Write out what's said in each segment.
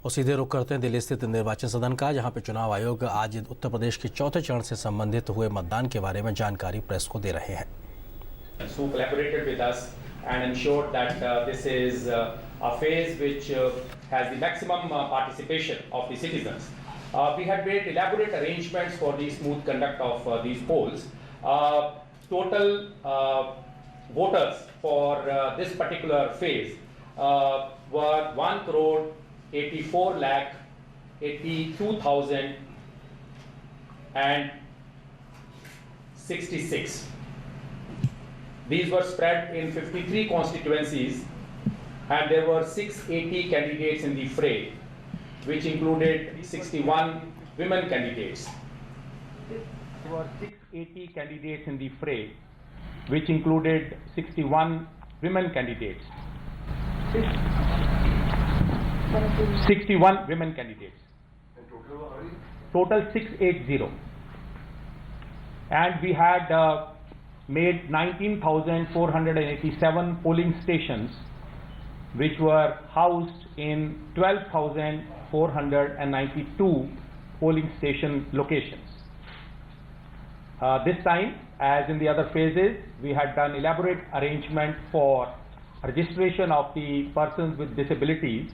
और सीधे रुख करते हैं दिल्ली स्थित निर्वाचन सदन का, जहां पे चुनाव आयोग आज उत्तर प्रदेश के चौथे चरण से संबंधित हुए मतदान के बारे में जानकारी प्रेस को दे रहे हैं। Who collaborated with us and ensured that this is a phase which has the maximum participation of the citizens. We had made elaborate arrangements for the smooth conduct of these polls. Total voters for this particular phase were 1,84,82,066. These were spread in 53 constituencies, and there were 680 candidates in the fray, which included 61 women candidates. There were 680 candidates in the fray, which included 61 women candidates. 61 women candidates. Total 680. And we had made 19,487 polling stations, which were housed in 12,492 polling station locations. This time, as in the other phases, we had done elaborate arrangement for registration of the persons with disabilities,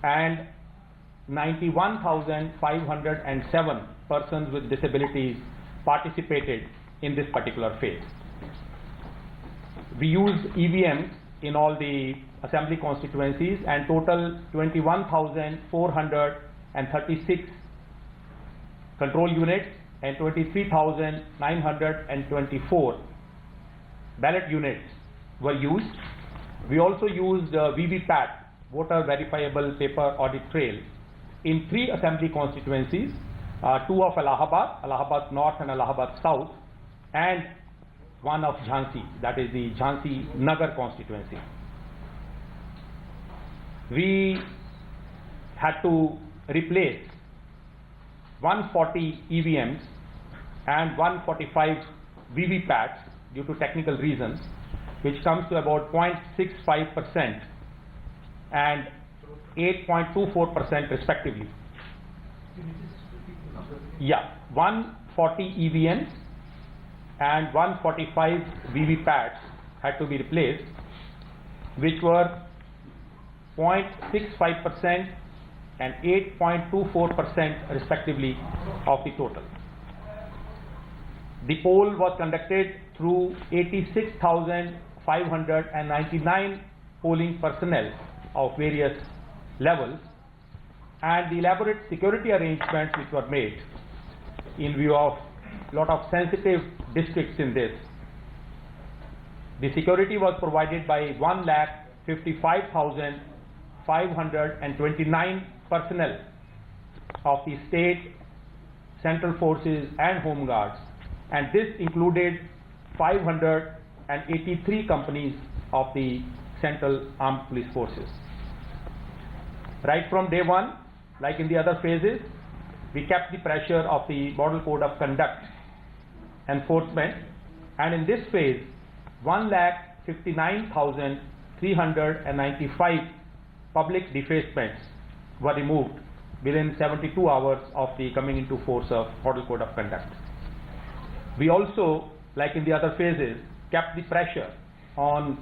and 91,507 persons with disabilities participated in this particular phase. We used EVMs in all the assembly constituencies, and total 21,436 control units and 23,924 ballot units were used. We also used VVPAT, voter verifiable paper audit trail, in 3 assembly constituencies, 2 of Allahabad North and Allahabad South, and 1 of Jhansi, that is the Jhansi Nagar constituency. We had to replace 140 EVMs and 145 VVPATs due to technical reasons, which comes to about 0.65% and 8.24% respectively. Yeah, 140 EVMs and 145 VVPATs had to be replaced, which were 0.65% and 8.24% respectively of the total. The poll was conducted through 86,599 polling personnel of various levels, and the elaborate security arrangements which were made in view of a lot of sensitive districts in this. The security was provided by 1,55,529 personnel of the state, central forces and home guards, and this included 583 companies of the central armed police forces. Right from day one, like in the other phases, we kept the pressure of the Model Code of Conduct enforcement, and in this phase 1,59,395 public defacements were removed within 72 hours of the coming into force of Model Code of Conduct. We also, like in the other phases, kept the pressure on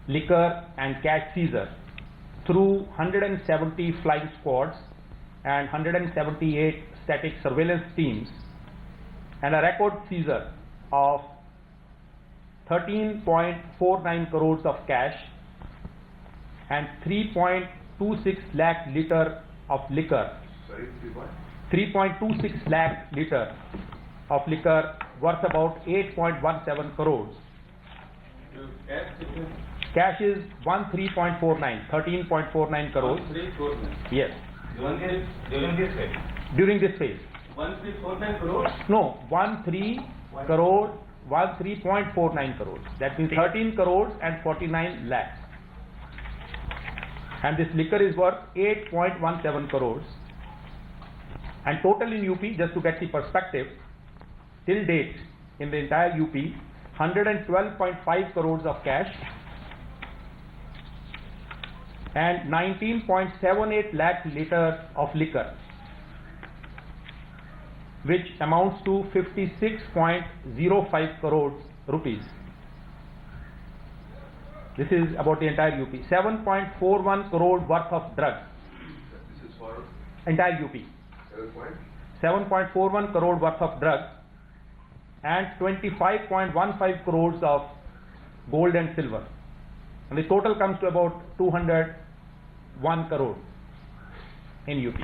liquor and cash seizure through 170 flying squads and 178 static surveillance teams, and a record seizure of 13.49 crores of cash and 3.26 lakh liter of liquor. 3.26 lakh liter of liquor worth about 8.17 crores. Cash is 13.49 crores. Yes. During this phase. 1349 crores? No, 13.49 crores. That means 13 crores and 49 lakhs. And this liquor is worth 8.17 crores. And total in UP, just to get the perspective, till date in the entire UP, 112.5 crores of cash, and 19.78 lakh liters of liquor, which amounts to 56.05 crores rupees. This is about the entire UP. 7.41 crore worth of drugs. This is for Entire UP. 7.41 crore worth of drugs and 25.15 crores of gold and silver. And the total comes to about 201 crore in UP.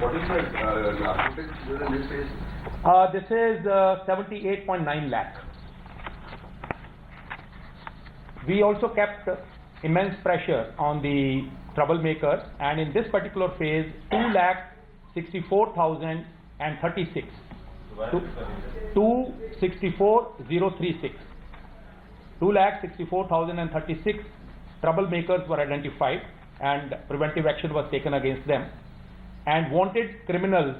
What is the narcotics in this case? This is 78.9 lakh. We also kept immense pressure on the troublemakers, and in this particular phase, 2,64,036. 264,036. 2,64,036 troublemakers were identified, and preventive action was taken against them. And wanted criminals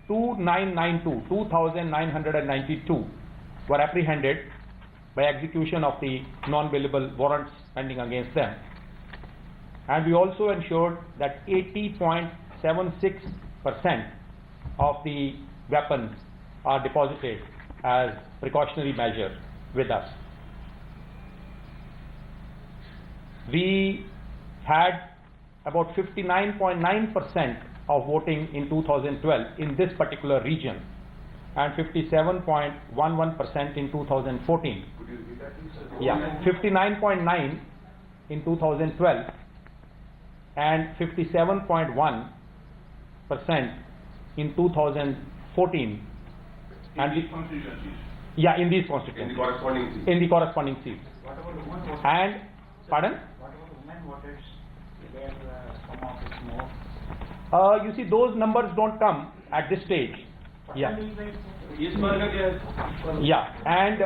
2,992 were apprehended by execution of the non-bailable warrants pending against them. And we also ensured that 80.76% of the weapons are deposited as precautionary measure with us. We had about 59.9% of voting in 2012 in this particular region and 57.11% in 2014. Could you repeat that, please? Yeah, 59.9 in 2012 and 57.1% in 2014. And these constituencies? yeah, in these In constituencies. the corresponding seats? In the corresponding seats. What about women voters? And, pardon? What about women voters? There some of it more. You see, those numbers don't come at this stage. Yeah. Yes, sir. Yeah, and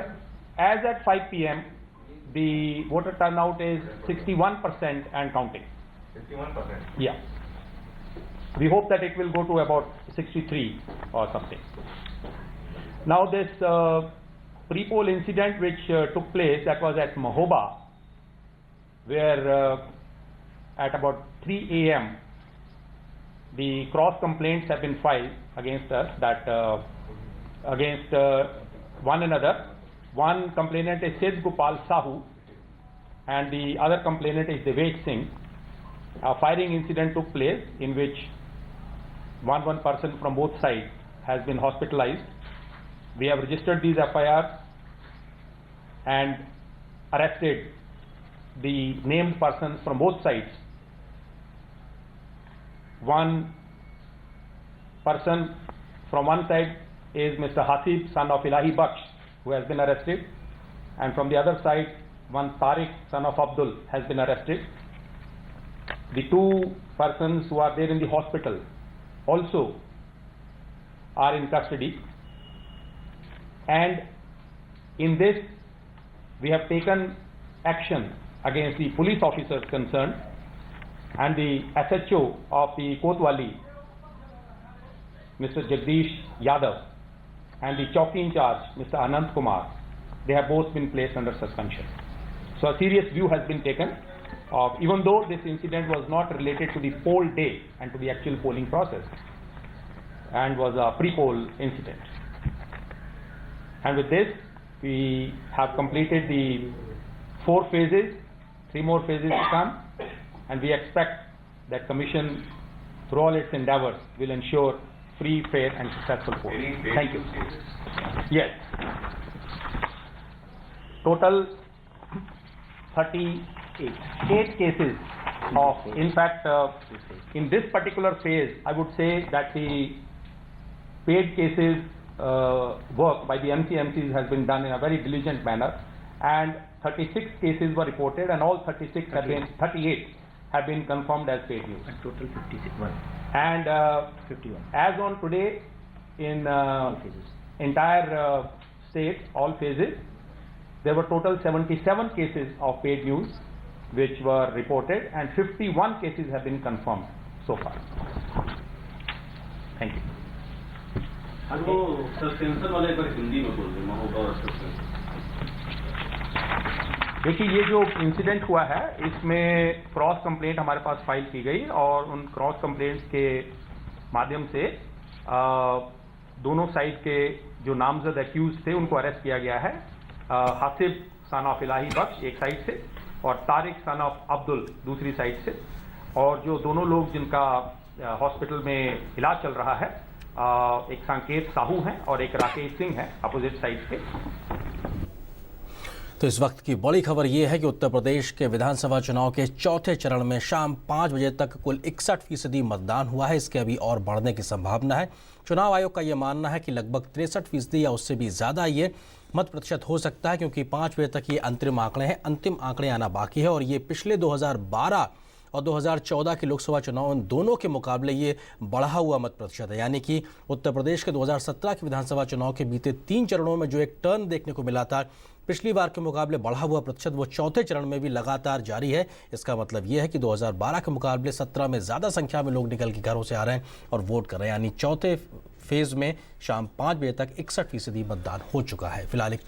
as at 5 p.m., the voter turnout is 61% and counting. 51%. Yeah. We hope that it will go to about 63 or something. Now this pre-poll incident which took place, that was at Mahoba, where at about 3 a.m. the cross complaints have been filed against us, that against one another. One complainant is Sid Gopal Sahu and the other complainant is Devej Singh. A firing incident took place in which one person from both sides has been hospitalized. We have registered these FIRs and arrested the named persons from both sides. One person from one side is Mr. Hasib, son of Ilahi Baksh, who has been arrested, and from the other side, one Tariq, son of Abdul, has been arrested. The two persons who are there in the hospital also are in custody, and in this we have taken action against the police officers concerned and the SHO of the Kotwali, Mr. Jagdish Yadav, and the Chowki in charge, Mr. Anand Kumar. They have both been placed under suspension. So a serious view has been taken of, even though this incident was not related to the poll day and to the actual polling process and was a pre-poll incident. And with this, we have completed the 4 phases, 3 more phases to come, and we expect that Commission, through all its endeavors, will ensure free, fair and successful polling. Thank you. Yes. Total 38 cases of, in fact, in this particular phase, I would say that the paid cases work by the MCMCs has been done in a very diligent manner, and 36 cases were reported, and all 38 have been confirmed as paid news. And total 51. And 51. as on today, in Phases. entire state, all phases, there were total 77 cases of paid news which were reported, and 51 cases have been confirmed so far. Thank you. वो suspension वाले पर हिंदी में बोल रहे हैं महोबा और suspension देखिए, ये जो इंसिडेंट हुआ है इसमें क्रॉस कंप्लेंट हमारे पास फाइल की गई और उन क्रॉस कंप्लेंट्स के माध्यम से दोनों साइड के जो नामजद एक्यूज थे उनको अरेस्ट किया गया है। हासिब सन ऑफ इलाही बख्श एक साइड से और तारिक सन ऑफ अब्दुल दूसरी साइड से, और जो दोनों लोग जिनका हॉस्पिटल में इलाज चल रहा है, एक संकेत साहू हैं और एक राकेश सिंह हैं अपोजिट साइड के। तो इस वक्त की बड़ी खबर यह है कि उत्तर प्रदेश के विधानसभा चुनाव के चौथे चरण में शाम 5 बजे तक कुल 61% मतदान हुआ है। इसके अभी और बढ़ने की संभावना है। चुनाव आयोग का यह मानना है कि लगभग 63% या उससे भी ज़्यादा ये मत प्रतिशत हो सकता है, क्योंकि 5 बजे तक ये अंतरिम आंकड़े हैं। अंतिम आंकड़े आना बाकी है और ये पिछले 2012 और 2014 के लोकसभा चुनाव उन दोनों के मुकाबले ये बढ़ा हुआ मत प्रतिशत है। यानी कि उत्तर प्रदेश के 2017 के विधानसभा चुनाव के बीते 3 चरणों में जो एक टर्न देखने को मिला था पिछली बार के मुकाबले बढ़ा हुआ प्रतिशत, वो चौथे चरण में भी लगातार जारी है। इसका मतलब ये है कि 2012 के मुकाबले 17 में ज़्यादा संख्या में लोग निकल के घरों से आ रहे हैं और वोट कर रहे हैं। यानी चौथे फेज में शाम 5 बजे तक 61% मतदान हो चुका है। फिलहाल एक